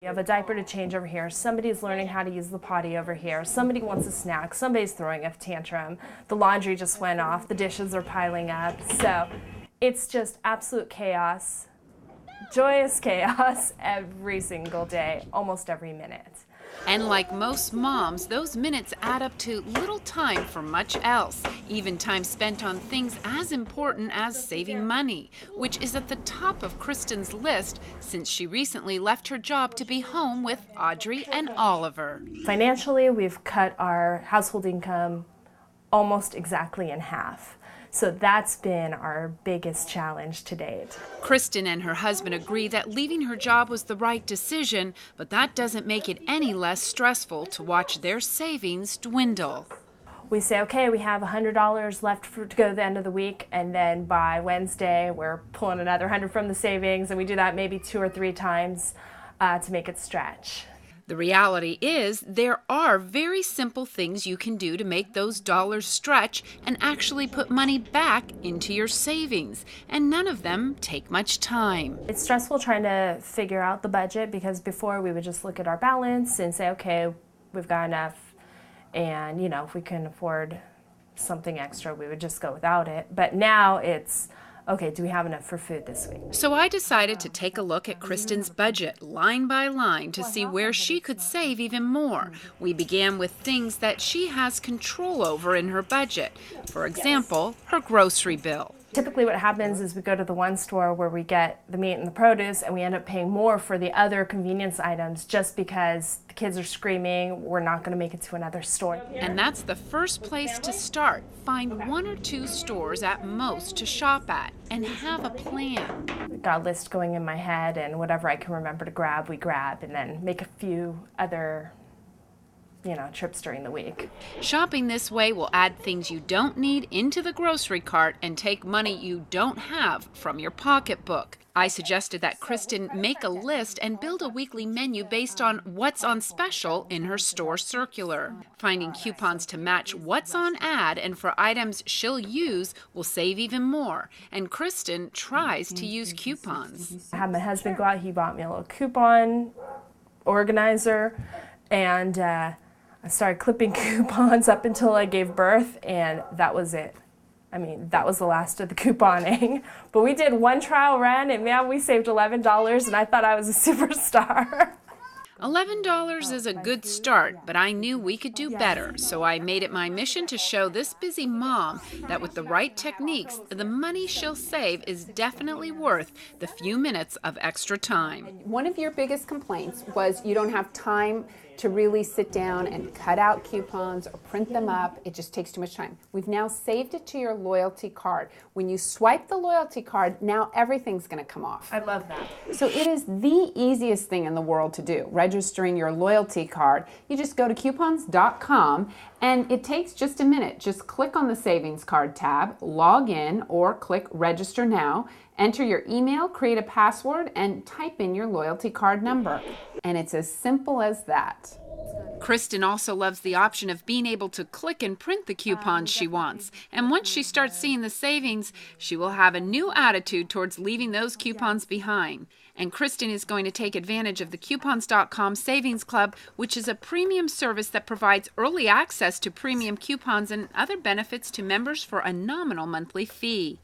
have a diaper to change over here, somebody's learning how to use the potty over here, somebody wants a snack, somebody's throwing a tantrum, the laundry just went off, the dishes are piling up. So it's just absolute chaos, joyous chaos every single day, almost every minute. And like most moms, those minutes add up to little time for much else, even time spent on things as important as saving money, which is at the top of Kristen's list since she recently left her job to be home with Audrey and Oliver. Financially, we've cut our household income almost exactly in half. So that's been our biggest challenge to date. Kristen and her husband agree that leaving her job was the right decision, but that doesn't make it any less stressful to watch their savings dwindle. We say, okay, we have $100 left to go to the end of the week, and then by Wednesday, we're pulling another 100 from the savings, and we do that maybe 2 or 3 times to make it stretch. The reality is there are very simple things you can do to make those dollars stretch and actually put money back into your savings, and none of them take much time. It's stressful trying to figure out the budget because before we would just look at our balance and say, okay, we've got enough, and if we can afford something extra, we would just go without it. But now it's, okay, do we have enough for food this week? So I decided to take a look at Kristen's budget line by line to see where she could save even more. We began with things that she has control over in her budget. For example, her grocery bill. Typically what happens is we go to the one store where we get the meat and the produce, and we end up paying more for the other convenience items just because the kids are screaming, we're not going to make it to another store. And that's the first place to start. Find 1 or 2 stores at most to shop at and have a plan. I've got a list going in my head, and whatever I can remember to grab, we grab, and then make a few other trips during the week. Shopping this way will add things you don't need into the grocery cart and take money you don't have from your pocketbook. I suggested that Kristen make a list and build a weekly menu based on what's on special in her store circular. Finding coupons to match what's on ad and for items she'll use will save even more. And Kristen tries to use coupons. I had my husband go out, he bought me a little coupon organizer, and I started clipping coupons up until I gave birth, and that was it. I mean, that was the last of the couponing. But we did one trial run, and man, we saved $11, and I thought I was a superstar. $11 is a good start, but I knew we could do better, so I made it my mission to show this busy mom that with the right techniques, the money she'll save is definitely worth the few minutes of extra time. One of your biggest complaints was you don't have time to really sit down and cut out coupons or print them up. It just takes too much time. We've now saved it to your loyalty card. When you swipe the loyalty card, now everything's going to come off. I love that. So it is the easiest thing in the world to do, registering your loyalty card. You just go to coupons.com, and it takes just a minute. Just click on the savings card tab, log in, or click register now. Enter your email, create a password, and type in your loyalty card number. And it's as simple as that. Kristen also loves the option of being able to click and print the coupons she wants. And once she starts seeing the savings, she will have a new attitude towards leaving those coupons behind. And Kristen is going to take advantage of the Coupons.com Savings Club, which is a premium service that provides early access to premium coupons and other benefits to members for a nominal monthly fee.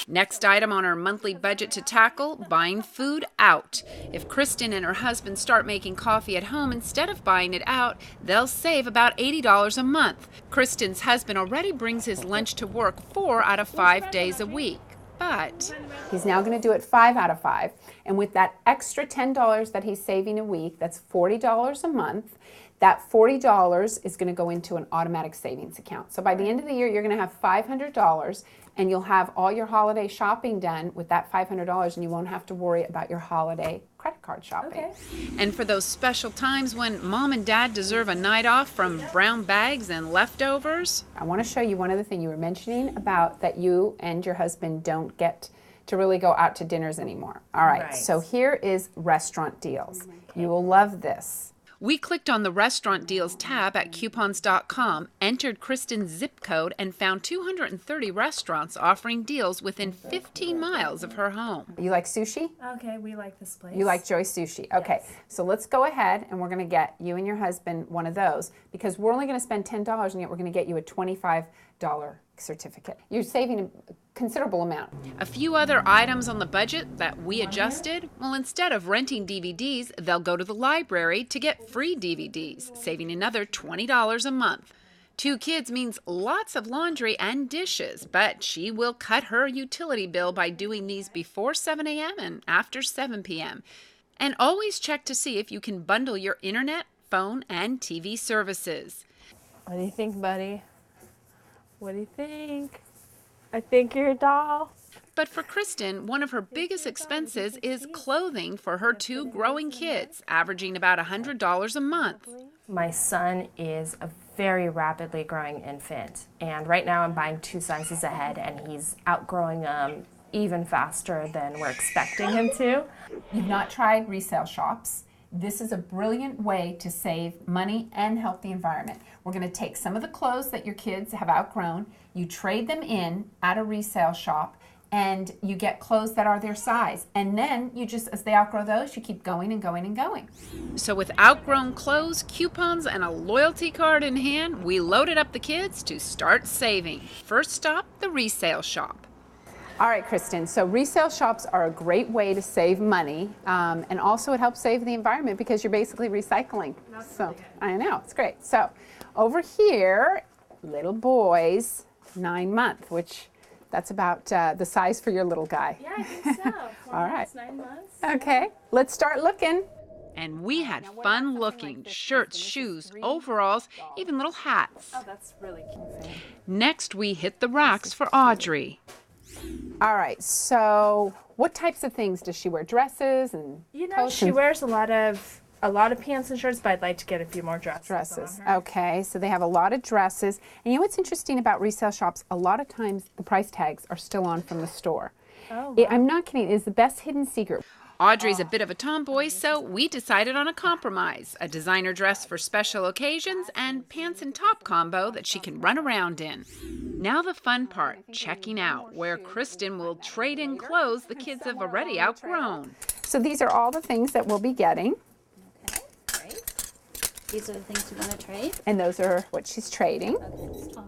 Next item on our monthly budget to tackle, buying food out. If Kristen and her husband start making coffee at home instead of buying it out, they'll save about $80 a month. Kristen's husband already brings his lunch to work 4 out of 5 days a week. But he's now going to do it 5 out of 5. And with that extra $10 that he's saving a week, that's $40 a month. That $40 is going to go into an automatic savings account. So by the end of the year, you're going to have $500, and you'll have all your holiday shopping done with that $500, and you won't have to worry about your holiday credit card shopping. Okay. And for those special times when mom and dad deserve a night off from brown bags and leftovers, I want to show you one other thing you were mentioning about that you and your husband don't get to really go out to dinners anymore. All right. So here is restaurant deals. You will love this. We clicked on the Restaurant Deals tab at coupons.com, entered Kristen's zip code, and found 230 restaurants offering deals within 15 miles of her home. You like sushi? Okay, we like this place. You like Joy Sushi. Okay, so let's go ahead and we're going to get you and your husband one of those because we're only going to spend $10 and yet we're going to get you a $25 certificate. You're saving a considerable amount. A few other items on the budget that we adjusted, well, instead of renting DVDs, they'll go to the library to get free DVDs, saving another $20 a month. 2 kids means lots of laundry and dishes, but she will cut her utility bill by doing these before 7 a.m. and after 7 p.m. And always check to see if you can bundle your internet, phone, and TV services. What do you think, buddy? What do you think? I think you're a doll. But for Kristen, one of her biggest expenses is clothing for her 2 growing kids, averaging about $100 a month. My son is a very rapidly growing infant, and right now I'm buying 2 sizes ahead, and he's outgrowing them even faster than we're expecting him to. You've not tried resale shops. This is a brilliant way to save money and help the environment. We're going to take some of the clothes that your kids have outgrown, you trade them in at a resale shop, and you get clothes that are their size. And then you just, as they outgrow those, you keep going and going and going. So with outgrown clothes, coupons, and a loyalty card in hand, we loaded up the kids to start saving. First stop, the resale shop. All right, Kristen, so resale shops are a great way to save money, and also it helps save the environment because you're basically recycling. So I know, it's great. So over here, little boys, 9-month, which that's about the size for your little guy. Yeah, I think so. All right. 9 months. Okay, let's start looking. And we had fun looking. Shirts, shoes, overalls, even little hats. Oh, that's really cute. Next, we hit the racks for Audrey. All right, so what types of things does she wear? Dresses and You know, coats she and wears a lot of pants and shirts, but I'd like to get a few more dresses. on her. Okay, so they have a lot of dresses. And you know what's interesting about resale shops? A lot of times the price tags are still on from the store. Oh, I'm not kidding. It is the best hidden secret. Audrey's a bit of a tomboy, so we decided on a compromise. A designer dress for special occasions and pants and top combo that she can run around in. Now the fun part, checking out, where Kristen will trade in clothes the kids have already outgrown. So these are all the things that we'll be getting. Okay, great. These are the things you want to trade. And those are what she's trading.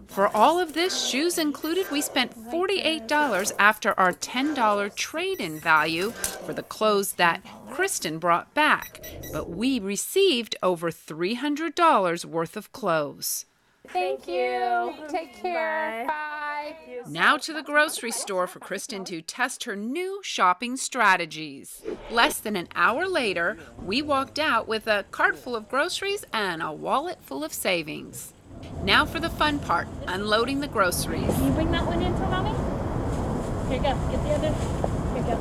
For all of this, shoes included, we spent $48 after our $10 trade-in value for the clothes that Kristen brought back. But we received over $300 worth of clothes. Thank you. Take care. Bye. Now to the grocery store for Kristen to test her new shopping strategies. Less than an hour later, we walked out with a cart full of groceries and a wallet full of savings. Now for the fun part, unloading the groceries. Can you bring that one in for mommy? Here you go. Get the other. Here you go.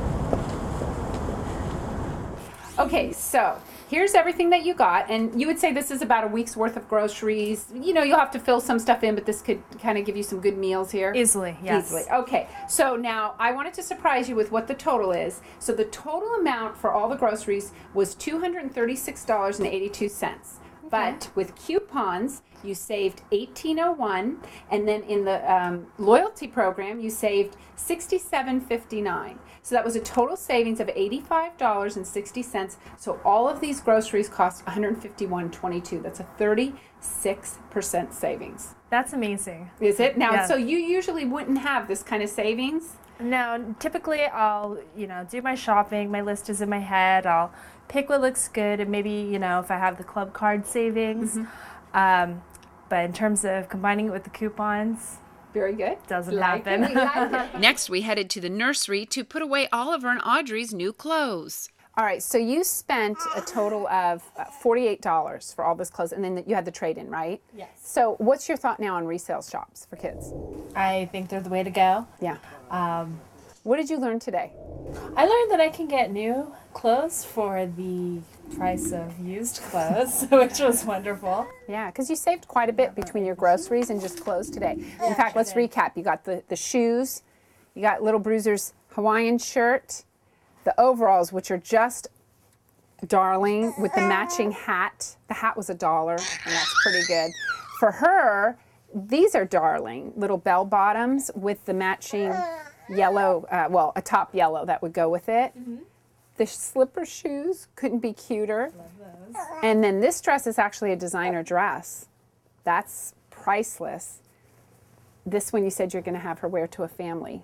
Okay, so here's everything that you got, and you would say this is about a week's worth of groceries. You know, you'll have to fill some stuff in, but this could kind of give you some good meals here. Easily, yes. Easily. Okay, so now I wanted to surprise you with what the total is. So the total amount for all the groceries was $236.82. But with coupons, you saved $18.01, and then in the loyalty program, you saved $67.59. So that was a total savings of $85.60. So all of these groceries cost $151.22. That's a 36% savings. That's amazing. Is it? Now, Yeah. so you usually wouldn't have this kind of savings? No, typically I'll, do my shopping. My list is in my head. I'll pick what looks good, and maybe, if I have the club card savings. But in terms of combining it with the coupons, Very good. doesn't Like happen. it, we like it. Next, we headed to the nursery to put away Oliver and Audrey's new clothes. All right, so you spent a total of $48 for all this clothes, and then you had the trade-in, right? Yes. So what's your thought now on resale shops for kids? I think they're the way to go. Yeah. What did you learn today? I learned that I can get new clothes for the price of used clothes, which was wonderful. Yeah, because you saved quite a bit between your groceries and just clothes today. In fact, let's recap. You got the shoes, you got Little Bruiser's Hawaiian shirt, the overalls, which are just darling with the matching hat. The hat was $1, and that's pretty good. For her, these are darling, little bell bottoms with the matching yellow, well, a top yellow that would go with it. The slipper shoes couldn't be cuter. Love those. And then this dress is actually a designer dress. That's priceless. This one you said you're going to have her wear to a family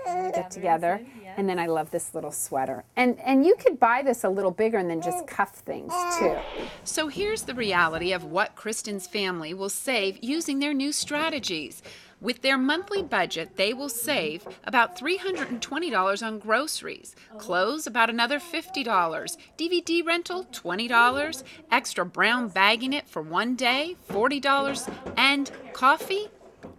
get together. Yes. And then I love this little sweater. And you could buy this a little bigger and then just cuff things too. So here's the reality of what Kristen's family will save using their new strategies. With their monthly budget, they will save about $320 on groceries, clothes about another $50, DVD rental $20, extra brown bagging it for one day $40, and coffee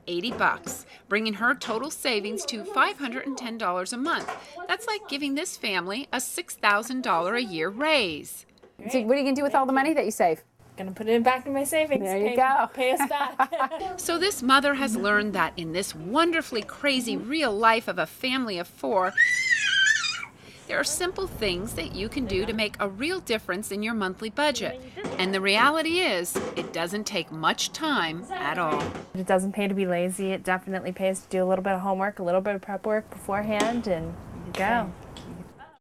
$80, bringing her total savings to $510 a month. That's like giving this family a $6,000 a year raise. So what are you going to do with all the money that you save? Gonna put it back in my savings. There you go. Pay us back. So this mother has learned that in this wonderfully crazy real life of a family of 4, there are simple things that you can do to make a real difference in your monthly budget. And the reality is, it doesn't take much time at all. It doesn't pay to be lazy. It definitely pays to do a little bit of homework, a little bit of prep work beforehand, and you go.